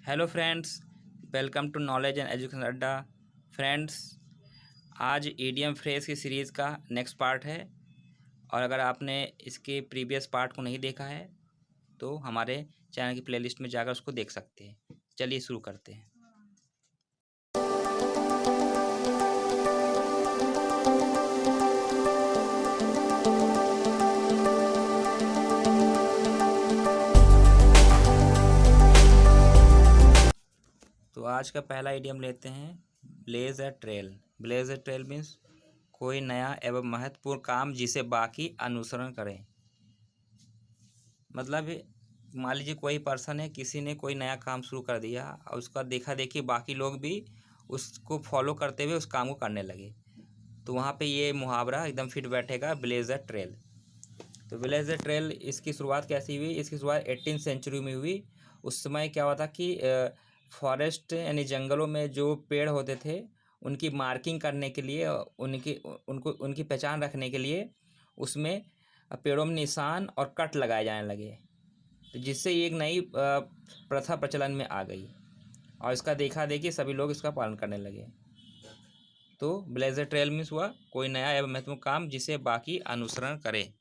Hello friends, welcome to knowledge and education Adda. Friends, आज EDM phrase की series का next part है। और अगर आपने इसके प्रीवियस पार्ट को नहीं देखा है तो हमारे चैनल की प्लेलिस्ट में जाकर उसको देख सकते हैं। चलिए शुरू करते हैं। तो आज का पहला ईडीएम लेते हैं, blaze a trail. Blaze a trail means कोई नया एवं महत्वपूर्ण काम जिसे बाकी अनुसरण करें। मतलब मान लीजिए कोई पर्सन है, किसी ने कोई नया काम शुरू कर दिया और उसका देखा देखी बाकी लोग भी उसको फॉलो करते हुए उस काम को करने लगे, तो वहाँ पे ये मुहावरा एकदम फिट बैठेगा, ब्लेजर ट्रेल। तो ब्लेजर ट्रेल इसकी शुरुआत कैसी हुई? इसकी शुरुआत 18वीं सेंचुरी में हुई। उस समय क्या हुआ था कि फॉरेस्ट यानी जंगलों में जो पेड़ होते थे उनकी मार्किंग करने के लिए, उनकी पहचान रखने के लिए उसमें पेड़ों में निशान और कट लगाए जाने लगे। तो जिससे ये एक नई प्रथा प्रचलन में आ गई और इसका देखा देखी सभी लोग इसका पालन करने लगे। तो ब्लेजर ट्रेल मीन्स हुआ कोई नया एवं महत्वपूर्ण काम जिसे बाकी अनुसरण करे।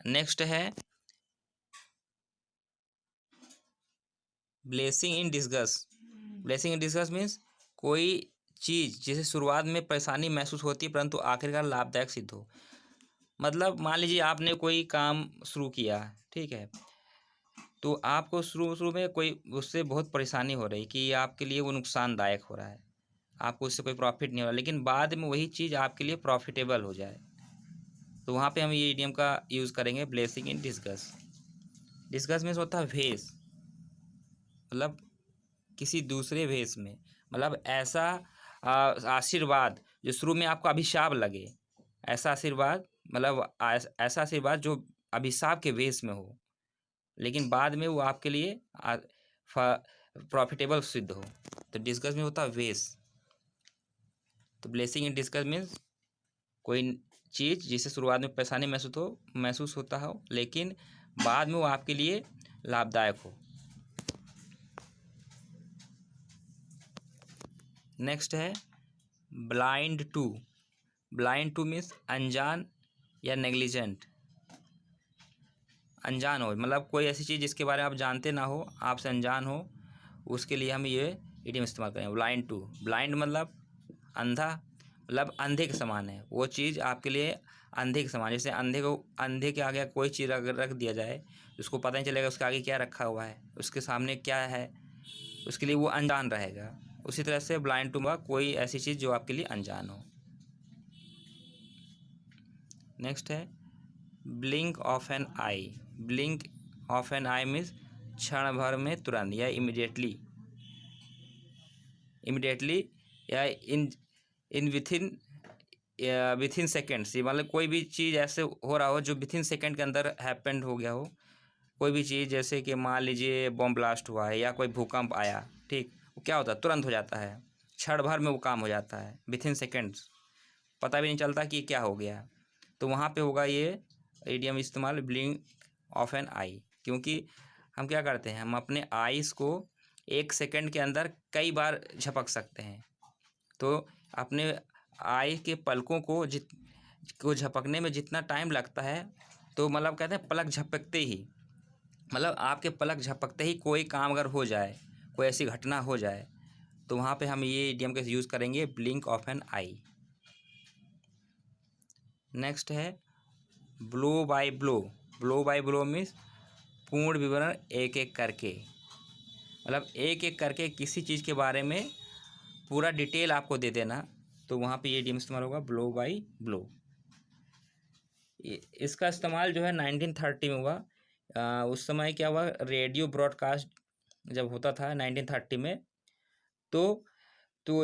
नेक्स्ट है blessing in disguise. Blessing in disguise means कोई चीज़ जिसे शुरुआत में परेशानी महसूस होती है परंतु आखिरकार लाभदायक सिद्ध हो। मतलब मान लीजिए आपने कोई काम शुरू किया, ठीक है, तो आपको शुरू शुरू में कोई उससे बहुत परेशानी हो रही कि आपके लिए वो नुकसानदायक हो रहा है, आपको उससे कोई प्रॉफिट नहीं हो रहा, लेकिन बाद में वही चीज़ आपके लिए प्रॉफिटेबल हो जाए, तो वहाँ पे हम ये इडियम का यूज़ करेंगे, blessing in discuss. Discuss means होता है भेष, मतलब किसी दूसरे भेष में, मतलब ऐसा आशीर्वाद जो शुरू में आपको अभिशाप लगे, ऐसा आशीर्वाद, मतलब ऐसा आशीर्वाद जो अभिशाप के भेष में हो लेकिन बाद में वो आपके लिए प्रॉफिटेबल सिद्ध हो। तो डिस्कस में होता है वेस। तो ब्लेसिंग इन डिस्कस मीन्स कोई चीज़ जिसे शुरुआत में परेशानी महसूस होता हो लेकिन बाद में वो आपके लिए लाभदायक हो। नेक्स्ट है blind to. Blind to means अनजान या नेग्लिजेंट। अनजान हो मतलब कोई ऐसी चीज़ जिसके बारे में आप जानते ना हो, आपसे अनजान हो, उसके लिए हम ये इडियम इस्तेमाल करें, ब्लाइंड टू। ब्लाइंड मतलब अंधा, मतलब अंधे के समान है वो चीज़ आपके लिए, अंधे के समान। जैसे अंधे के आगे कोई चीज़ अगर रख दिया जाए उसको पता नहीं चलेगा उसके आगे क्या रखा हुआ है, उसके सामने क्या है, उसके लिए वो अनजान रहेगा। उसी तरह से ब्लाइंड टू कोई ऐसी चीज़ जो आपके लिए अनजान हो। नेक्स्ट है blink of an eye. Blink of an eye means क्षण भर में, तुरंत या इमिडिएटली या इन विथिन सेकेंड्स। ये मतलब कोई भी चीज़ ऐसे हो रहा हो जो विथिन सेकेंड के अंदर हैपेंड हो गया हो। कोई भी चीज़ जैसे कि मान लीजिए बॉम्ब ब्लास्ट हुआ है या कोई भूकंप आया, ठीक, वो क्या होता है, तुरंत हो जाता है, क्षण भर में वो काम हो जाता है, विथिन सेकेंड्स, पता भी नहीं चलता कि क्या हो गया। तो वहाँ पे होगा ये इडियम इस्तेमाल, ब्लिंक ऑफ एन आई। क्योंकि हम क्या करते हैं, हम अपने आइज़ को 1 सेकेंड के अंदर कई बार झपक सकते हैं। तो अपने आई के पलकों को झपकने में जितना टाइम लगता है, तो मतलब कहते हैं पलक झपकते ही, मतलब आपके पलक झपकते ही कोई काम अगर हो जाए, कोई ऐसी घटना हो जाए, तो वहाँ पे हम ये इडियम का यूज़ करेंगे, blink of an eye. Next है blow by blow. Blow by blow means पूर्ण विवरण एक एक करके, मतलब एक एक करके किसी चीज़ के बारे में पूरा डिटेल आपको दे देना, तो वहाँ पे ये इडियम इस्तेमाल होगा, ब्लो बाय ब्लो। इसका इस्तेमाल जो है 1930 में हुआ। उस समय क्या हुआ, रेडियो ब्रॉडकास्ट जब होता था 1930 में, तो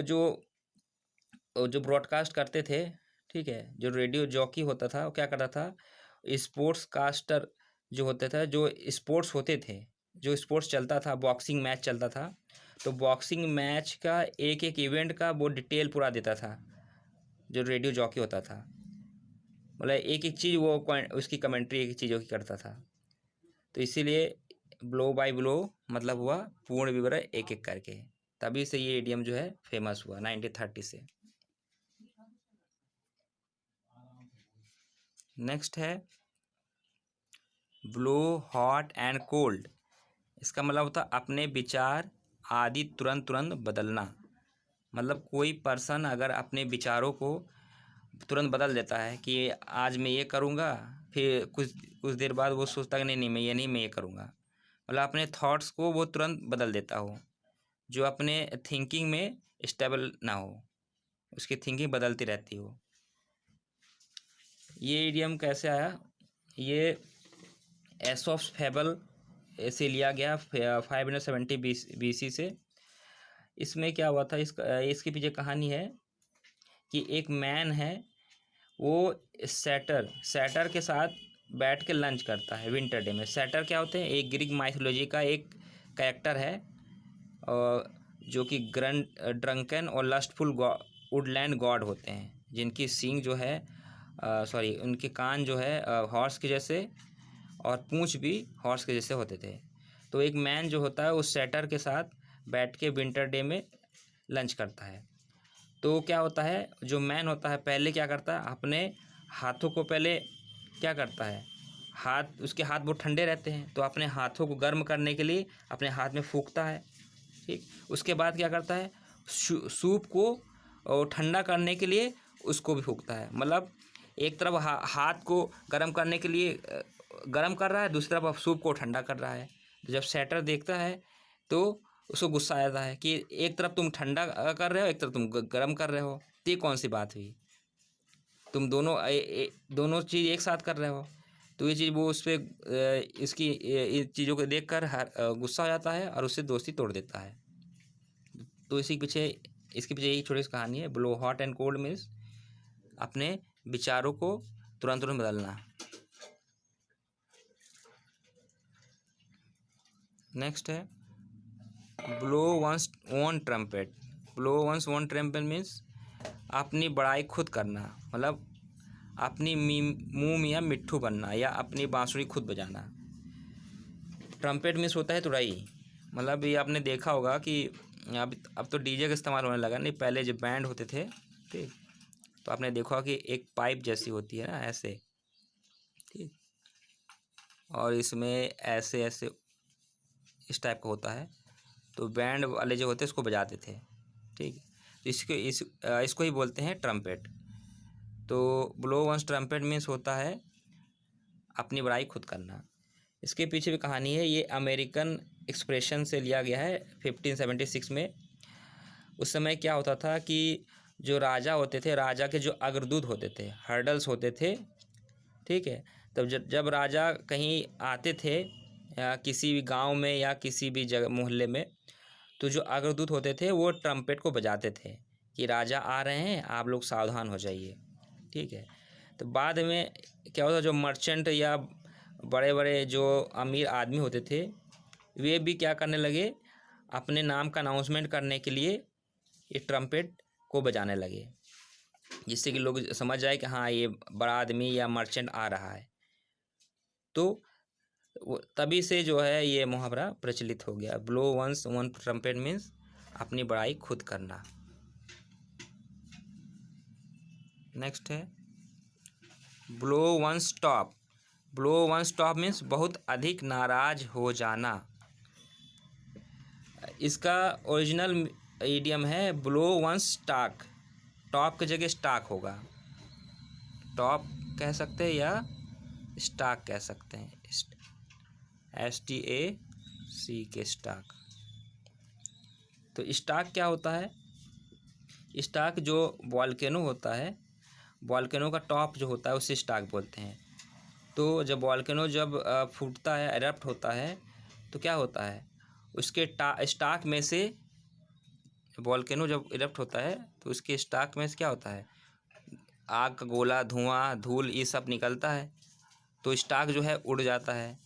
जो ब्रॉडकास्ट करते थे, ठीक है, जो रेडियो जॉकी होता था वो क्या करता था, स्पोर्ट्स कास्टर जो होते थे, जो स्पोर्ट्स होते थे, जो स्पोर्ट्स चलता था, बॉक्सिंग मैच चलता था, तो बॉक्सिंग मैच का एक एक इवेंट का वो डिटेल पूरा देता था जो रेडियो जॉकी होता था। मतलब एक एक चीज़ वो उसकी कमेंट्री एक चीज़ों की करता था। तो इसीलिए ब्लो बाय ब्लो मतलब हुआ पूर्ण विवरण एक एक करके, तभी से ये इडियम जो है फेमस हुआ 1930 से। नेक्स्ट है ब्लो हॉट एंड कोल्ड। इसका मतलब होता है अपने विचार आदि तुरंत तुरंत बदलना। मतलब कोई पर्सन अगर अपने विचारों को तुरंत बदल देता है कि आज मैं ये करूँगा, फिर कुछ कुछ देर बाद वो सोचता है नहीं मैं ये करूँगा। मतलब अपने थॉट्स को वो तुरंत बदल देता हो, जो अपने थिंकिंग में स्टेबल ना हो, उसकी थिंकिंग बदलती रहती हो। ये इडियम कैसे आया? ये एसॉप्स फेबल से लिया गया 570 BC से। इसमें क्या हुआ था, इसके पीछे कहानी है कि एक मैन है, वो सैटर के साथ बैठ के लंच करता है विंटर डे में। सैटर क्या होते हैं? एक ग्रीक माइथोलॉजी का एक कैरेक्टर है, और जो कि ड्रंकन और लस्टफुल वुडलैंड गॉड होते हैं, जिनकी सींग जो है उनके कान जो है हॉर्स के जैसे और पूंछ भी हॉर्स के जैसे होते थे। तो एक मैन जो होता है वो सैटर के साथ बैठ के विंटर डे में लंच करता है। तो क्या होता है, जो मैन होता है पहले क्या करता है, अपने हाथों को पहले क्या करता है, उसके हाथ बहुत ठंडे रहते हैं, तो अपने हाथों को गर्म करने के लिए अपने हाथ में फूंकता है। ठीक, उसके बाद क्या करता है, सूप को ठंडा करने के लिए उसको भी फूंकता है। मतलब एक तरफ हाथ को गर्म करने के लिए गर्म कर रहा है, दूसरी तरफ सूप को ठंडा कर रहा है। तो जब सैटर देखता है तो उसको गुस्सा आ जाता है कि एक तरफ तुम ठंडा कर रहे हो, एक तरफ तुम गर्म कर रहे हो, तो ये कौन सी बात हुई? तुम दोनों चीज़ एक साथ कर रहे हो। तो ये चीज़ वो उस पर इसकी इन चीज़ों को देख कर गुस्सा हो जाता है और उससे दोस्ती तोड़ देता है। तो इसके पीछे यही छोटी सी कहानी है। Blow hot and cold means अपने विचारों को तुरंत तुरंत बदलना। नेक्स्ट है blow one's own trumpet. Blow one's own trumpet means अपनी बड़ाई खुद करना। मतलब अपनी मुंह मियाँ मिट्ठू बनना या अपनी बांसुरी खुद बजाना। ट्रम्पेट मीन्स होता है तुरई। मतलब ये आपने देखा होगा कि अब तो डीजे का इस्तेमाल होने लगा, नहीं पहले जो बैंड होते थे, ठीक, तो आपने देखा कि एक पाइप जैसी होती है ना ऐसे, ठीक, और इसमें ऐसे ऐसे इस टाइप का होता है, तो बैंड वाले जो होते हैं इसको बजाते थे। ठीक, तो इसको ही बोलते हैं ट्रम्पेट। तो ब्लो वंस ट्रम्पेट मीन्स होता है अपनी बड़ाई खुद करना। इसके पीछे भी कहानी है। ये अमेरिकन एक्सप्रेशन से लिया गया है 1576 में। उस समय क्या होता था कि जो राजा होते थे, राजा के जो अग्रदूत होते थे, हर्डल्स होते थे, ठीक है, तब जब राजा कहीं आते थे या किसी भी गांव में या किसी भी जगह मोहल्ले में, तो जो अग्रदूत होते थे वो ट्रम्पेट को बजाते थे कि राजा आ रहे हैं, आप लोग सावधान हो जाइए। ठीक है, तो बाद में क्या होता, जो मर्चेंट या बड़े बड़े जो अमीर आदमी होते थे, वे भी क्या करने लगे, अपने नाम का अनाउंसमेंट करने के लिए ये ट्रम्पेट को बजाने लगे, जिससे कि लोग समझ जाए कि हाँ ये बड़ा आदमी या मर्चेंट आ रहा है। तो तभी से जो है ये मुहावरा प्रचलित हो गया। Blow one's own trumpet means अपनी बड़ाई खुद करना। नेक्स्ट है blow one's stop. Blow one's stop means बहुत अधिक नाराज हो जाना। इसका ओरिजिनल इडियम है ब्लो वंस स्टाक। टॉप की जगह स्टाक होगा, टॉप कह सकते हैं या स्टाक कह सकते हैं, STAC स्टाक। तो स्टाक क्या होता है? स्टाक जो वॉल्केनो होता है, वॉल्केनो का टॉप जो होता है उसे स्टाक बोलते हैं। तो जब वॉल्केनो फूटता है, एरप्ट होता है, तो क्या होता है, उसके स्टाक में से, वॉल्केनो जब इरप्ट होता है तो उसके स्टाक में से क्या होता है, आग का गोला, धुआं, धूल, ये सब निकलता है, तो स्टाक जो है उड़ जाता है।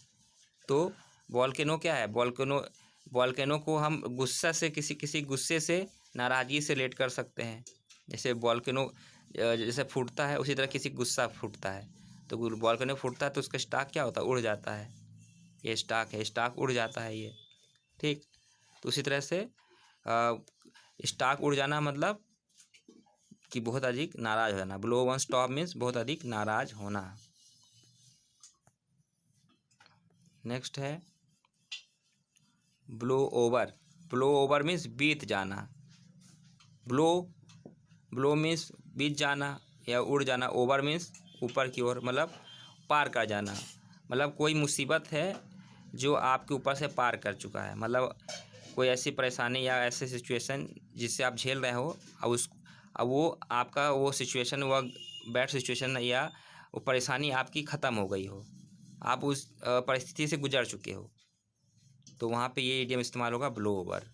तो वॉल्केनो क्या है, वॉल्केनो को हम गुस्सा से, किसी गुस्से से, नाराज़गी से रिलेट कर सकते हैं। जैसे वॉल्केनो जैसे फूटता है, उसी तरह किसी गुस्सा फूटता है, तो वॉल्केनो फूटता है तो उसका स्टाक क्या होता है, उड़ जाता है। ये स्टॉक है, स्टॉक उड़ जाता है ये, ठीक। तो उसी तरह से स्टॉक उड़ जाना मतलब कि बहुत अधिक नाराज हो जाना। ब्लो वन स्टॉप मीन्स बहुत अधिक नाराज होना। नेक्स्ट है blow over. Blow over means बीत जाना। ब्लो मीन्स बीत जाना या उड़ जाना। ओवर मीन्स ऊपर की ओर, मतलब पार कर जाना। मतलब कोई मुसीबत है जो आपके ऊपर से पार कर चुका है, मतलब कोई ऐसी परेशानी या ऐसे सिचुएशन जिससे आप झेल रहे हो, अब वो आपका वो सिचुएशन, वह बैड सिचुएशन या वो परेशानी आपकी ख़त्म हो गई हो, आप उस परिस्थिति से गुजर चुके हो, तो वहाँ पे ये इडियम इस्तेमाल होगा, ब्लो ओवर।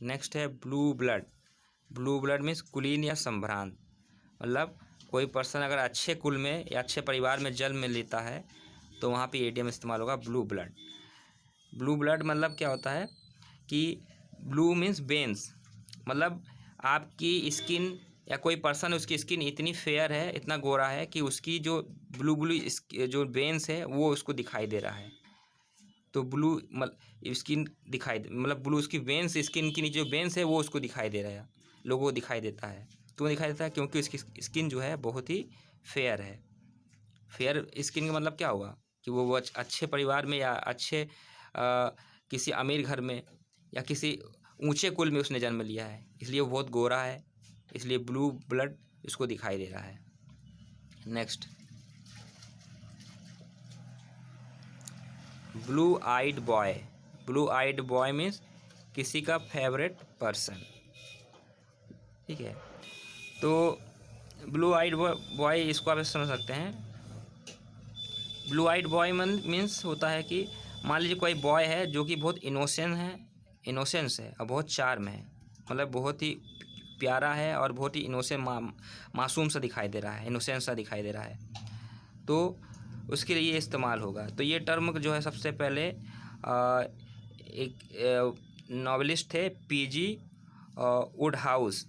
नेक्स्ट है blue blood. Blue blood means कुलीन या संभ्रांत। मतलब कोई पर्सन अगर अच्छे कुल में या अच्छे परिवार में जन्म लेता है तो वहाँ पे इडियम इस्तेमाल होगा, ब्लू ब्लड। ब्लू ब्लड मतलब क्या होता है कि ब्लू मीन्स बेन्स, मतलब आपकी स्किन या कोई पर्सन, उसकी स्किन इतनी फेयर है, इतना गोरा है कि उसकी जो ब्लू ब्लू जो बेन्स है वो उसको दिखाई दे रहा है। तो ब्लू मतलब स्किन दिखाई मतलब ब्लू उसकी वेन्स, स्किन की नीचे जो वेन्स है वो उसको दिखाई दे रहा है, लोगों को दिखाई देता है। क्यों दिखाई देता है? क्योंकि उसकी स्किन जो है बहुत ही फेयर है। फेयर स्किन का मतलब क्या होगा कि वो अच्छे परिवार में या अच्छे किसी अमीर घर में या किसी ऊंचे कुल में उसने जन्म लिया है, इसलिए वो बहुत गोरा है, इसलिए ब्लू ब्लड उसको दिखाई दे रहा है। Next blue eyed boy. Blue eyed boy means किसी का फेवरेट पर्सन, ठीक है। तो ब्लू आइड बॉय इसको आप समझ सकते हैं। ब्लू आइड बॉय मीन्स होता है कि मान लीजिए कोई बॉय है जो कि बहुत इनोसेंस है और बहुत चार्म है, मतलब बहुत ही प्यारा है और बहुत ही मासूम सा दिखाई दे रहा है, इनोसेंट सा दिखाई दे रहा है, तो उसके लिए इस्तेमाल होगा। तो ये टर्म जो है सबसे पहले एक नॉवेलिस्ट थे पीजी वुडहाउस।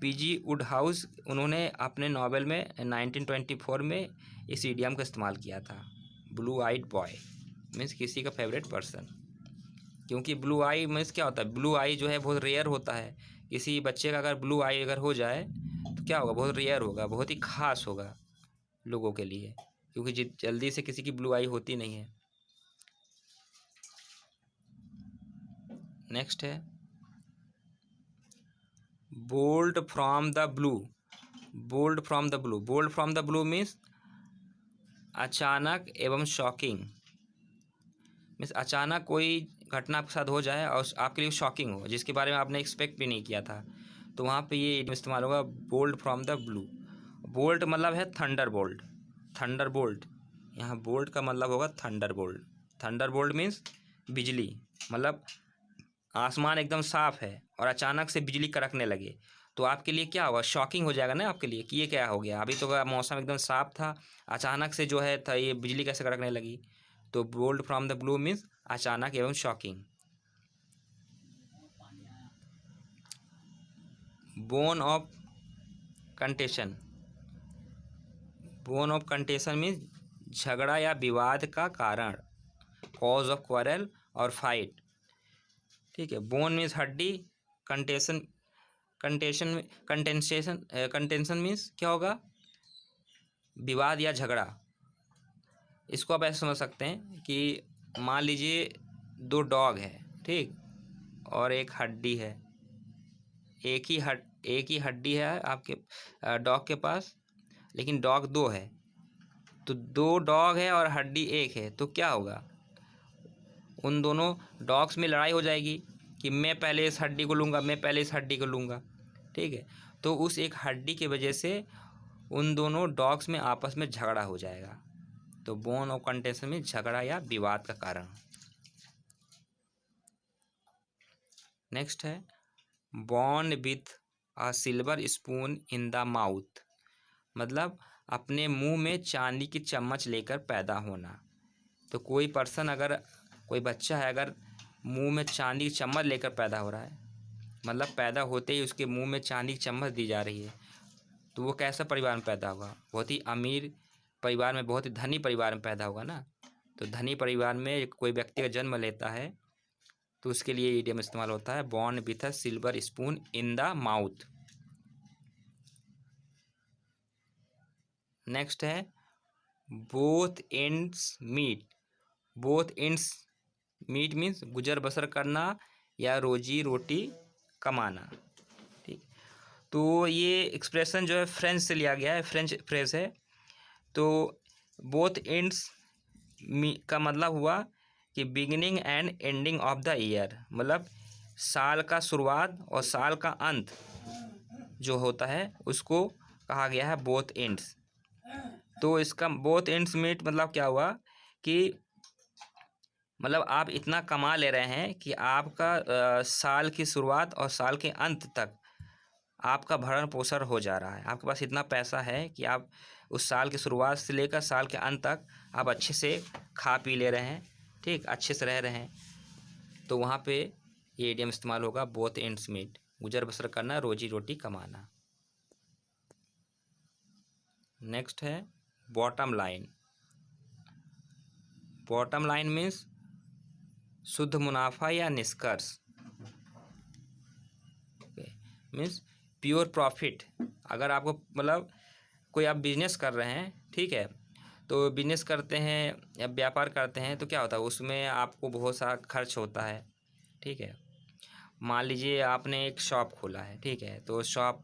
पीजी वुडहाउस, उन्होंने अपने नॉवेल में 1924 में इस इडियम का इस्तेमाल किया था, ब्लू आइड बॉय मीन्स किसी का फेवरेट पर्सन। क्योंकि ब्लू आई मीन्स क्या होता है, ब्लू आई जो है बहुत रेयर होता है। किसी बच्चे का अगर ब्लू आई अगर हो जाए तो क्या होगा, बहुत रेयर होगा, बहुत ही खास होगा लोगों के लिए, क्योंकि जल्दी से किसी की ब्लू आई होती नहीं है। नेक्स्ट है bold from the blue. Bold from the blue. Bold from the blue means अचानक एवं शॉकिंग। मीन्स अचानक कोई घटना आपके साथ हो जाए और आपके लिए शॉकिंग हो, जिसके बारे में आपने एक्सपेक्ट भी नहीं किया था, तो वहाँ पे ये इस्तेमाल होगा, bold from the blue. Bolt मतलब है थंडर बोल्ट। थंडर बोल्ट, यहाँ बोल्ट का मतलब होगा thunder bolt. Thunder bolt means बिजली, मतलब आसमान एकदम साफ है और अचानक से बिजली कड़कने लगे तो आपके लिए क्या होगा, शॉकिंग हो जाएगा ना आपके लिए कि ये क्या हो गया, अभी तो मौसम एकदम साफ था, अचानक से जो है था ये बिजली कैसे कड़कने लगी। तो bolt from the blue means अचानक एवं shocking. Bone of contention. Bone of contention means झगड़ा या विवाद का कारण, कॉज ऑफ क्वारल और फाइट, ठीक है। बोन मीन्स हड्डी, कंटेशन कंटेंशन मीन्स क्या होगा, विवाद या झगड़ा। इसको आप ऐसे समझ सकते हैं कि मान लीजिए दो डॉग है, ठीक, और एक हड्डी है, एक ही हड्डी है आपके डॉग के पास, लेकिन डॉग दो है, तो दो डॉग है और हड्डी एक है, तो क्या होगा, उन दोनों डॉग्स में लड़ाई हो जाएगी कि मैं पहले इस हड्डी को लूँगा, मैं पहले इस हड्डी को लूँगा, ठीक है। तो उस एक हड्डी की वजह से उन दोनों डॉग्स में आपस में झगड़ा हो जाएगा। तो बोन ऑफ कंटेंशन में झगड़ा या विवाद का कारण। नेक्स्ट है born with a silver spoon in the mouth. मतलब अपने मुंह में चांदी की चम्मच लेकर पैदा होना। तो कोई पर्सन अगर, कोई बच्चा है अगर मुंह में चांदी की चम्मच लेकर पैदा हो रहा है, मतलब पैदा होते ही उसके मुंह में चांदी की चम्मच दी जा रही है, तो वो कैसा परिवार में पैदा होगा, बहुत ही अमीर परिवार में, बहुत ही धनी परिवार में पैदा होगा ना। तो धनी परिवार में कोई व्यक्ति का जन्म लेता है तो उसके लिए इडियम इस्तेमाल होता है, born with a silver spoon in the mouth. Next है both ends meet. Both ends meet means गुजर बसर करना या रोजी रोटी कमाना। ठीक, तो ये एक्सप्रेशन जो है फ्रेंच से लिया गया है, फ्रेंच फ्रेज है। तो बोथ एंड्स का मतलब हुआ कि beginning and ending of the year, मतलब साल का शुरुआत और साल का अंत जो होता है उसको कहा गया है बोथ एंड्स। तो इसका बोथ एंड्स मीट मतलब क्या हुआ कि मतलब आप इतना कमा ले रहे हैं कि आपका साल की शुरुआत और साल के अंत तक आपका भरण पोषण हो जा रहा है। आपके पास इतना पैसा है कि आप उस साल की शुरुआत से लेकर साल के अंत तक आप अच्छे से खा पी ले रहे हैं, ठीक, अच्छे से रह रहे हैं। तो वहाँ पे ये इडियम इस्तेमाल होगा बोथ एंड्स मीट, गुजर बसर करना, रोजी रोटी कमाना। नेक्स्ट है bottom line. Bottom line means शुद्ध मुनाफा या निष्कर्ष, मीन्स प्योर प्रॉफिट। अगर आपको मतलब कोई आप बिजनेस कर रहे हैं, ठीक है, तो बिजनेस करते हैं या व्यापार करते हैं तो क्या होता है उसमें आपको बहुत सारा खर्च होता है, ठीक है। मान लीजिए आपने एक शॉप खोला है, ठीक है, तो शॉप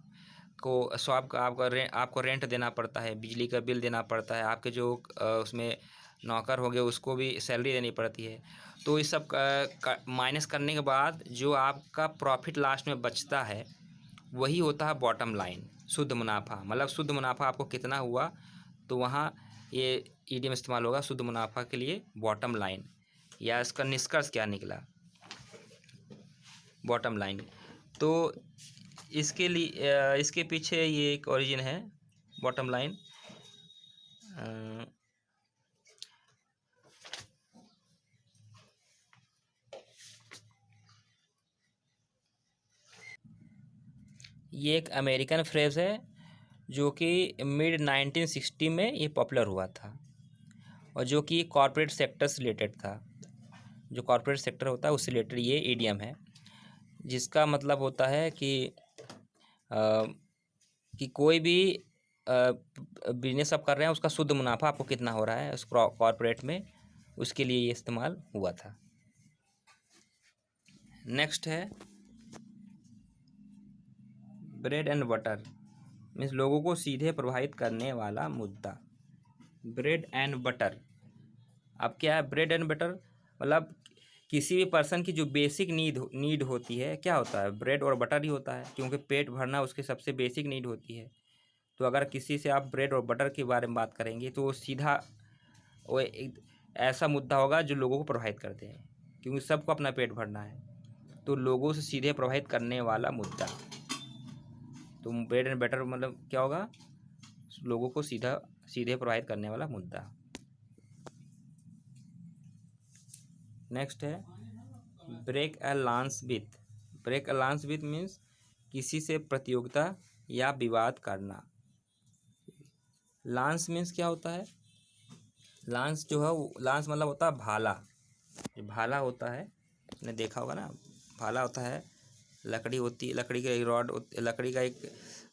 का आपको रेंट देना पड़ता है, बिजली का बिल देना पड़ता है, आपके जो उसमें नौकर हो गए उसको भी सैलरी देनी पड़ती है। तो इस सब माइनस करने के बाद जो आपका प्रॉफिट लास्ट में बचता है वही होता है बॉटम लाइन, शुद्ध मुनाफा। मतलब शुद्ध मुनाफा आपको कितना हुआ, तो वहाँ ये इडियम इस्तेमाल होगा शुद्ध मुनाफा के लिए बॉटम लाइन, या इसका निष्कर्ष क्या निकला, बॉटम लाइन। तो इसके लिए इसके पीछे ये एक ओरिजिन है बॉटम लाइन। ये एक अमेरिकन फ्रेज है जो कि मिड 1960 में ये पॉपुलर हुआ था और जो कि कॉर्पोरेट सेक्टर से रिलेटेड था। जो कॉर्पोरेट सेक्टर होता है उससे रिलेटेड ये इडियम है, जिसका मतलब होता है कि कोई भी बिजनेस आप कर रहे हैं उसका शुद्ध मुनाफा आपको कितना हो रहा है उस कॉर्पोरेट में, उसके लिए ये इस्तेमाल हुआ था। नेक्स्ट है ब्रेड एंड बटर, मीन्स लोगों को सीधे प्रभावित करने वाला मुद्दा। ब्रेड एंड बटर, अब क्या है ब्रेड एंड बटर, मतलब किसी भी पर्सन की जो बेसिक नीड होती है, क्या होता है, ब्रेड और बटर ही होता है, क्योंकि पेट भरना उसकी सबसे बेसिक नीड होती है। तो अगर किसी से आप ब्रेड और बटर के बारे में बात करेंगे तो वो सीधा वो एक ऐसा मुद्दा होगा जो लोगों को प्रभावित करते हैं, क्योंकि सबको अपना पेट भरना है, तो लोगों से सीधे प्रभावित करने वाला मुद्दा। तो ब्रेड एंड बटर मतलब क्या होगा, लोगों को सीधे प्रभावित करने वाला मुद्दा। नेक्स्ट है break a lance with. Break a lance with means किसी से प्रतियोगिता या विवाद करना। लांस मीन्स क्या होता है, लांस जो है लांस मतलब होता है भाला। भाला होता है, आपने देखा होगा ना, भाला होता है, लकड़ी होती है, लकड़ी का एक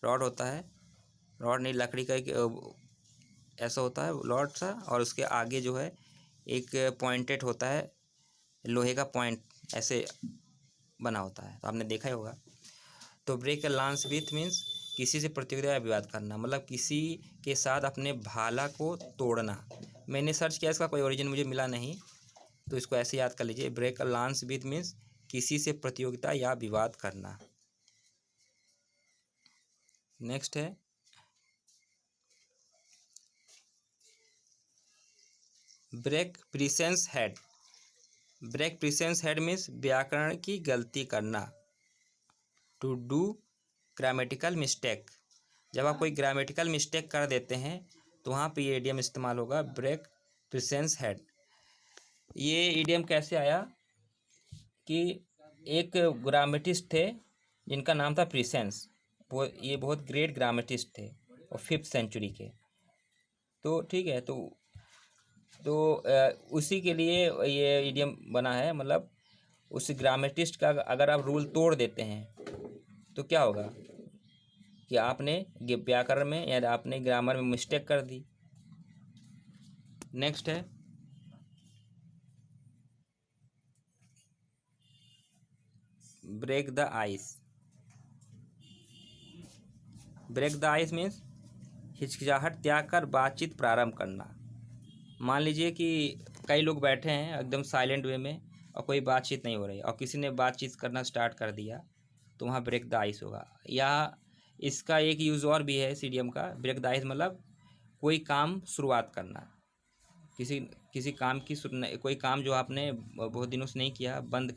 रॉड होता है, रॉड नहीं लकड़ी का एक ऐसा होता है रॉड सा, और उसके आगे जो है एक पॉइंटेड होता है, लोहे का पॉइंट ऐसे बना होता है, तो आपने देखा ही होगा। तो break a lance with means किसी से प्रतियोगिता या विवाद करना, मतलब किसी के साथ अपने भाला को तोड़ना। मैंने सर्च किया, इसका कोई ओरिजिन मुझे मिला नहीं, तो इसको ऐसे याद कर लीजिए, break a lance with means किसी से प्रतियोगिता या विवाद करना। नेक्स्ट है break Priscian's head. Break Priscian's head means व्याकरण की गलती करना, टू डू ग्रामेटिकल मिस्टेक। जब आप कोई ग्रामेटिकल मिस्टेक कर देते हैं तो वहाँ पे ये इडियम इस्तेमाल होगा ब्रेक प्रीसेंस हेड। ये इडियम कैसे आया कि एक ग्रामेटिस्ट थे जिनका नाम था प्रीसेंस, ये बहुत ग्रेट ग्रामेटिस्ट थे और 5th सेंचुरी के। तो ठीक है, तो तो उसी के लिए ये इडियम बना है। मतलब उस ग्रामेटिस्ट का अगर आप रूल तोड़ देते हैं तो क्या होगा कि आपने व्याकरण में या आपने ग्रामर में मिस्टेक कर दी। नेक्स्ट है break the ice. Break the ice means हिचकिचाहट त्याग कर बातचीत प्रारंभ करना। मान लीजिए कि कई लोग बैठे हैं एकदम साइलेंट वे में और कोई बातचीत नहीं हो रही और किसी ने बातचीत करना स्टार्ट कर दिया तो वहाँ ब्रेक द आइस होगा। या इसका एक यूज़ और भी है इस इडियम का, ब्रेक द आइस मतलब कोई काम शुरुआत करना। किसी काम की कोई काम जो आपने बहुत दिनों से नहीं किया, बंद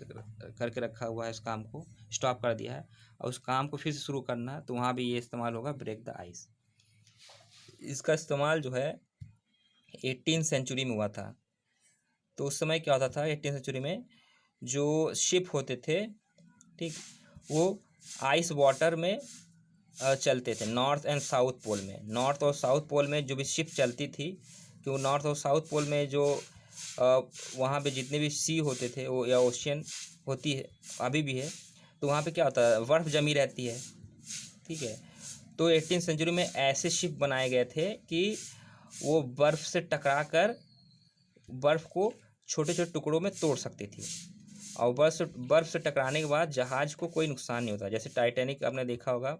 करके रखा हुआ है, उस काम को स्टॉप कर दिया है और उस काम को फिर से शुरू करना, तो वहाँ भी ये इस्तेमाल होगा ब्रेक द आइस। इसका इस्तेमाल जो है 18th सेंचुरी में हुआ था। तो उस समय क्या होता था 18th सेंचुरी में, जो शिप होते थे, ठीक, वो आइस वाटर में चलते थे, नॉर्थ एंड साउथ पोल में। नॉर्थ और साउथ पोल में जो भी शिप चलती थी, क्यों नॉर्थ और साउथ पोल में जो वहाँ पे जितने भी सी होते थे वो, या ओशियन होती है, अभी भी है, तो वहाँ पे क्या होता है, बर्फ़ जमी रहती है, ठीक है। तो 18th सेंचुरी में ऐसे शिप बनाए गए थे कि वो बर्फ़ से टकरा कर बर्फ़ को छोटे छोटे टुकड़ों में तोड़ सकती थी और बर्फ़ से टकराने के बाद जहाज़ को कोई नुकसान नहीं होता। जैसे टाइटैनिक आपने देखा होगा,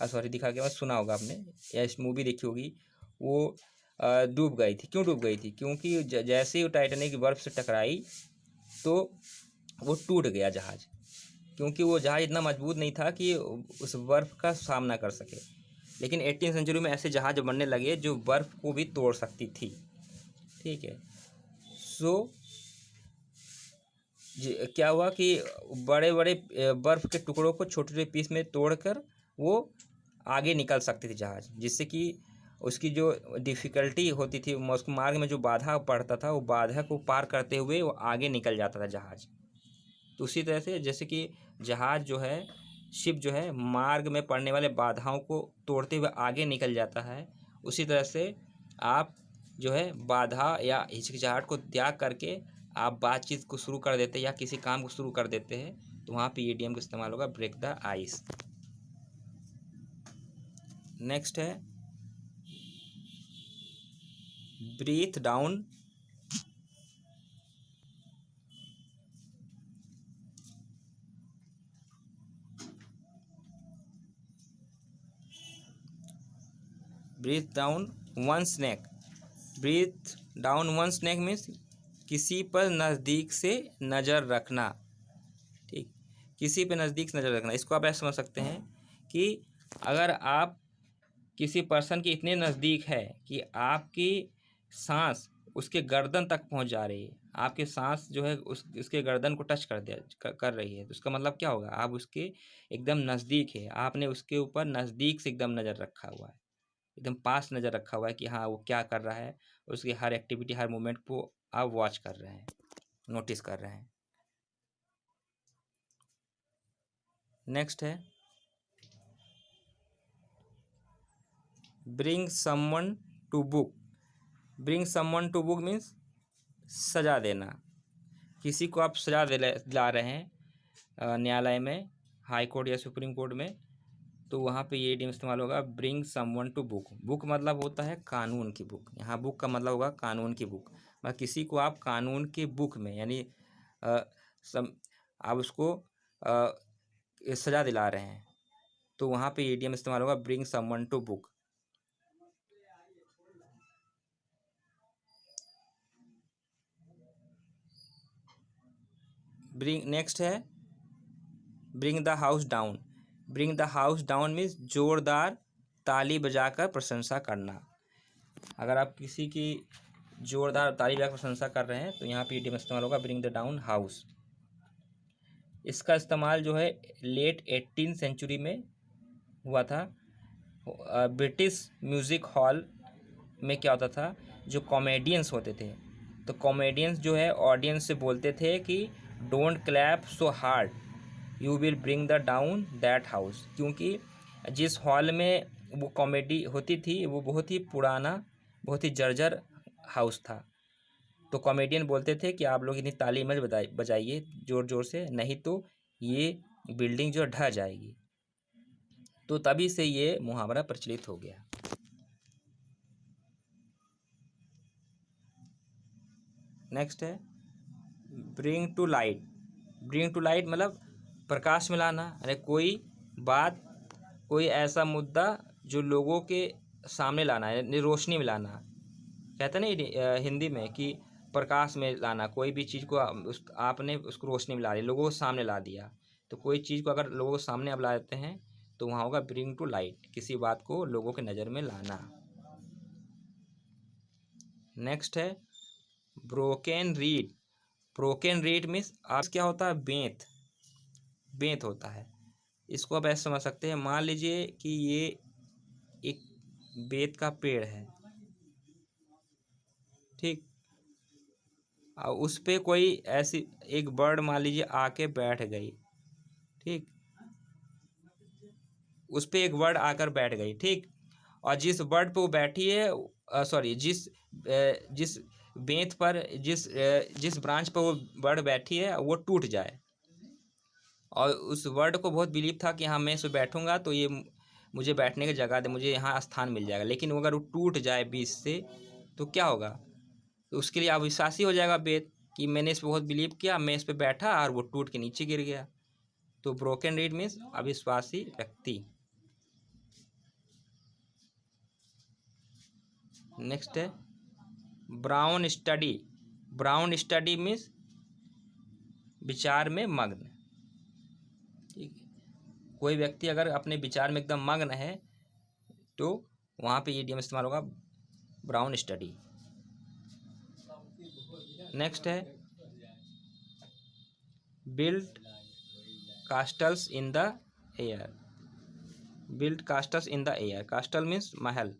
सॉरी दिखा के सुना होगा आपने, या इस मूवी देखी होगी, वो डूब गई थी। क्यों डूब गई थी? क्योंकि जैसे ही वो टाइटैनिक बर्फ़ से टकराई तो वो टूट गया जहाज़, क्योंकि वो जहाज़ इतना मजबूत नहीं था कि उस बर्फ़ का सामना कर सके। लेकिन 18th सेंचुरी में ऐसे जहाज़ बनने लगे जो बर्फ़ को भी तोड़ सकती थी, ठीक है। सो क्या हुआ कि बड़े बड़े बर्फ़ के टुकड़ों को छोटे छोटे पीस में तोड़कर वो आगे निकल सकती थी जहाज़, जिससे कि उसकी जो डिफ़िकल्टी होती थी, उसको मार्ग में जो बाधा पड़ता था, वो बाधा को पार करते हुए वो आगे निकल जाता था जहाज़। तो उसी तरह से जैसे कि जहाज़ जो है, शिप जो है, मार्ग में पड़ने वाले बाधाओं को तोड़ते हुए आगे निकल जाता है, उसी तरह से आप जो है बाधा या हिचकिचाहट को त्याग करके आप बातचीत को शुरू कर देते हैं या किसी काम को शुरू कर देते हैं, तो वहाँ पे ये इडियम का इस्तेमाल होगा ब्रेक द आइस। नेक्स्ट है breathe down. Breathe down one's neck. Breathe down one's neck means किसी पर नज़दीक से नज़र रखना, ठीक, किसी पे नज़दीक से नज़र रखना। इसको आप ऐसे समझ सकते हैं कि अगर आप किसी पर्सन के इतने नज़दीक है कि आपकी सांस उसके गर्दन तक पहुंच जा रही है, आपके सांस जो है उसके गर्दन को टच कर रही है, तो उसका मतलब क्या होगा, आप उसके एकदम नज़दीक है, आपने उसके ऊपर नज़दीक से एकदम नज़र रखा हुआ है, एकदम पास नज़र रखा हुआ है कि हाँ वो क्या कर रहा है, उसकी हर एक्टिविटी हर मूवमेंट को आप वॉच कर रहे हैं, नोटिस कर रहे हैं। नेक्स्ट है bring someone to book. Bring someone to book means सजा देना। किसी को आप सजा दिला रहे हैं न्यायालय में, हाई कोर्ट या सुप्रीम कोर्ट में, तो वहाँ पे ये इडियम इस्तेमाल होगा bring someone to book. Book मतलब होता है कानून की बुक, यहाँ बुक का मतलब होगा कानून की बुक। मतलब किसी को आप कानून के बुक में, यानी आप उसको सजा दिला रहे हैं, तो वहाँ पे ये इडियम इस्तेमाल होगा bring someone to book. Next है bring the house down. Bring the house down means जोरदार ताली बजाकर प्रशंसा करना। अगर आप किसी की जोरदार ताली बजाकर प्रशंसा कर रहे हैं तो यहाँ पे इडियम इस्तेमाल होगा ब्रिंग द डाउन हाउस। इसका इस्तेमाल जो है लेट 18th सेंचुरी में हुआ था। ब्रिटिश म्यूज़िक हॉल में क्या होता था, जो कॉमेडियंस होते थे, तो कॉमेडियंस जो है ऑडियंस से बोलते थे कि don't clap so hard, you will bring the down that house. क्योंकि जिस हॉल में वो कॉमेडी होती थी वो बहुत ही पुराना, बहुत ही जर्जर हाउस था, तो कॉमेडियन बोलते थे कि आप लोग इतनी ताली मत बजाइए ज़ोर ज़ोर से, नहीं तो ये बिल्डिंग जो ढह जाएगी। तो तभी से ये मुहावरा प्रचलित हो गया। नेक्स्ट है bring to light. Bring to light मतलब प्रकाश में लाना, यानी कोई बात, कोई ऐसा मुद्दा जो लोगों के सामने लाना है, यानी रोशनी में लाना। कहते नहीं हिंदी में कि प्रकाश में लाना, कोई भी चीज़ को आपने उसको रोशनी में ला दिया, लोगों को सामने ला दिया। तो कोई चीज़ को अगर लोगों को सामने आप ला देते हैं तो वहाँ होगा ब्रिंग टू लाइट, किसी बात को लोगों के नज़र में लाना। नेक्स्ट है broken read. Broken read means आज क्या होता है, बेंत, बेंत होता है। इसको आप ऐसे समझ सकते हैं, मान लीजिए कि ये एक बेंत का पेड़ है, ठीक, और उस पे कोई ऐसी एक बर्ड मान लीजिए आके बैठ गई, ठीक, उस पे एक बर्ड आकर बैठ गई, ठीक, और जिस बर्ड पे वो बैठी है, सॉरी, जिस बेंत पर जिस ब्रांच पर वो बर्ड बैठी है वो टूट जाए, और उस बर्ड को बहुत बिलीव था कि हाँ मैं इस पर बैठूंगा तो ये मुझे बैठने की जगह दे, मुझे यहाँ स्थान मिल जाएगा, लेकिन वो अगर वो टूट जाए बीच से तो क्या होगा, तो उसके लिए अविश्वासी हो जाएगा बेंत कि मैंने इस पर बहुत बिलीव किया, मैं इस पर बैठा और वो टूट के नीचे गिर गया। तो ब्रोकन रीड मीन्स अविश्वासी व्यक्ति। नेक्स्ट है brown study. Brown study means विचार में मग्न, ठीक है, कोई व्यक्ति अगर अपने विचार में एकदम मग्न है तो वहाँ पे इडियम इस्तेमाल होगा ब्राउन स्टडी। नेक्स्ट है build castles in the air. Build castles in the air, castle means महल,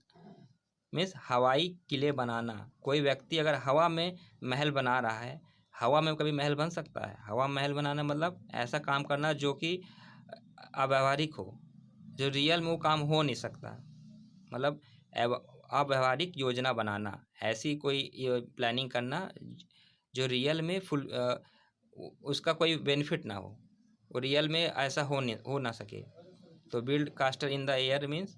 मीन्स हवाई किले बनाना। कोई व्यक्ति अगर हवा में महल बना रहा है, हवा में कभी महल बन सकता है? हवा महल बनाना मतलब ऐसा काम करना जो कि अव्यावहारिक हो, जो रियल में वो काम हो नहीं सकता, मतलब अव्यावहारिक योजना बनाना, ऐसी कोई प्लानिंग करना जो रियल में उसका कोई बेनिफिट ना हो, वो रियल में ऐसा हो ना सके। तो build कास्टल in the air means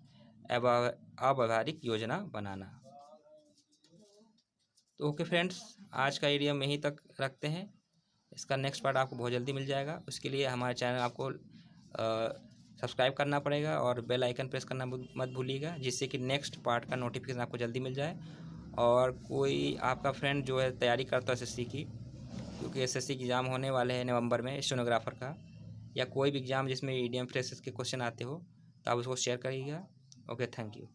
अव्यावहारिक योजना बनाना। तो ओके फ्रेंड्स, आज का वीडियो में यहीं तक रखते हैं। इसका नेक्स्ट पार्ट आपको बहुत जल्दी मिल जाएगा। उसके लिए हमारे चैनल आपको सब्सक्राइब करना पड़ेगा और बेल आइकन प्रेस करना मत भूलिएगा, जिससे कि नेक्स्ट पार्ट का नोटिफिकेशन आपको जल्दी मिल जाए। और कोई आपका फ्रेंड जो है तैयारी करता है एसएससी की, क्योंकि एसएससी एग्ज़ाम होने वाले हैं नवंबर में स्टेनोग्राफर का, या कोई भी एग्ज़ाम जिसमें ईडीएम फ्रेशर्स के क्वेश्चन आते हो, तो आप उसको शेयर करिएगा। Okay, thank you.